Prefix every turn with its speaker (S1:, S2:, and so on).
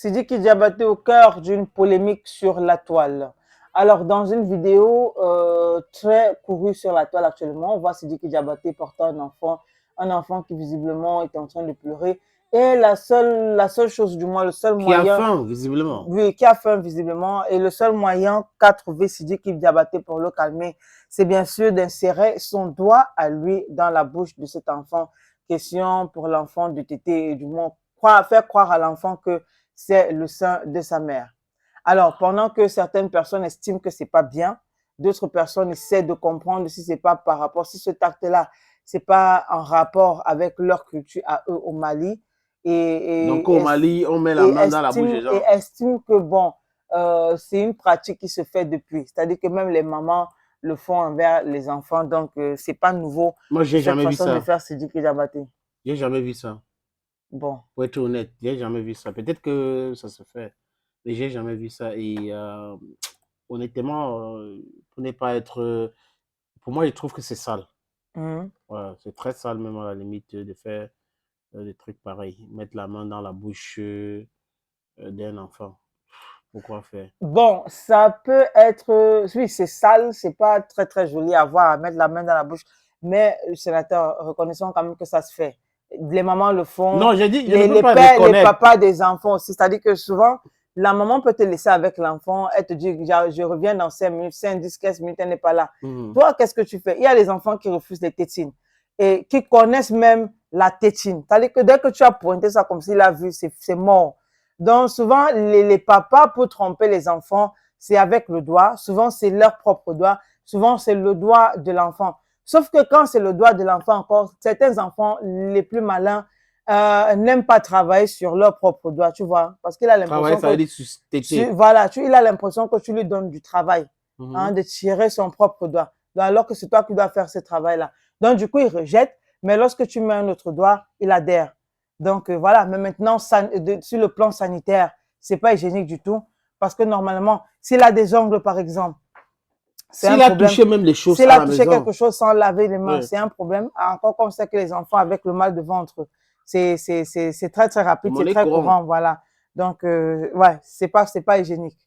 S1: Sidiki Diabaté au cœur d'une polémique sur la toile. Alors, dans une vidéo très courue sur la toile actuellement, on voit Sidiki Diabaté portant un enfant qui visiblement est en train de pleurer. Et la seule chose, du moins, le seul
S2: Qui a
S1: moyen,
S2: faim, visiblement.
S1: oui, qui a faim visiblement, et le seul moyen qu'a trouvé Sidiki Diabaté pour le calmer, c'est bien sûr d'insérer son doigt à lui dans la bouche de cet enfant. Question pour l'enfant de téter, et du moins faire croire à l'enfant que c'est le sein de sa mère. Alors, pendant que certaines personnes estiment que c'est pas bien, d'autres personnes essaient de comprendre si c'est pas par rapport, si ce acte-là, c'est pas en rapport avec leur culture à eux au Mali
S2: Donc au Mali, on met la main dans la bouche des
S1: et
S2: gens.
S1: estiment que bon, c'est une pratique qui se fait depuis. C'est-à-dire que même les mamans le font envers les enfants, donc c'est pas nouveau
S2: Moi, j'ai
S1: cette
S2: jamais vu
S1: façon de
S2: ça.
S1: faire Sidiki Diabaté.
S2: J'ai jamais vu ça.
S1: Bon.
S2: Pour être honnête, j'ai jamais vu ça. Peut-être que ça se fait, mais j'ai jamais vu ça. Et honnêtement, pour ne pas être, pour moi, je trouve que c'est sale.
S1: Mhm.
S2: Voilà, c'est très sale même à la limite de faire des trucs pareils. Mettre la main dans la bouche d'un enfant. Pourquoi faire?
S1: Bon, ça peut être, oui, c'est sale, c'est pas très très joli à voir, à mettre la main dans la bouche, mais sénateur, reconnaissons quand même que ça se fait. Les mamans le font,
S2: Non, j'ai dit, je ne peux
S1: les
S2: pas
S1: pères, les
S2: reconnaître.
S1: papas des enfants aussi. C'est-à-dire que souvent, la maman peut te laisser avec l'enfant, elle te dit, je reviens dans 5 minutes, 5, 10, 15 minutes, elle n'est pas là.
S2: Mhm.
S1: Toi, qu'est-ce que tu fais? Il y a les enfants qui refusent les tétines et qui connaissent même la tétine. C'est-à-dire que dès que tu as pointé ça comme s'il a vu, c'est mort. Donc, souvent, les papas, pour tromper les enfants, c'est avec le doigt. Souvent, c'est leur propre doigt. Souvent, c'est le doigt de l'enfant. Sauf que quand c'est le doigt de l'enfant encore, certains enfants, les plus malins, n'aiment pas travailler sur leur propre doigt, tu vois. Parce qu'il a
S2: Travailler,
S1: l'impression
S2: ça veut
S1: que,
S2: dire téter.
S1: voilà, il a l'impression que tu lui donnes du travail, hein,
S2: Mhm.
S1: de tirer son propre doigt. Donc, alors que c'est toi qui dois faire ce travail-là. Donc, du coup, il rejette. Mais lorsque tu mets un autre doigt, il adhère. Donc voilà, mais maintenant, sur le plan sanitaire, c'est pas hygiénique du tout. Parce que normalement, s'il a des ongles, par exemple, c'est un
S2: S'il a
S1: problème.
S2: touché même les choses
S1: S'il
S2: à
S1: a
S2: la
S1: touché
S2: maison,
S1: quelque chose sans laver les mains,
S2: ouais.
S1: c'est un problème. Encore comme ça que les enfants avec le mal de ventre, c'est très, très
S2: C'est
S1: rapide, c'est
S2: monnaie
S1: très
S2: courante.
S1: courant, voilà. Donc, ouais, c'est pas hygiénique.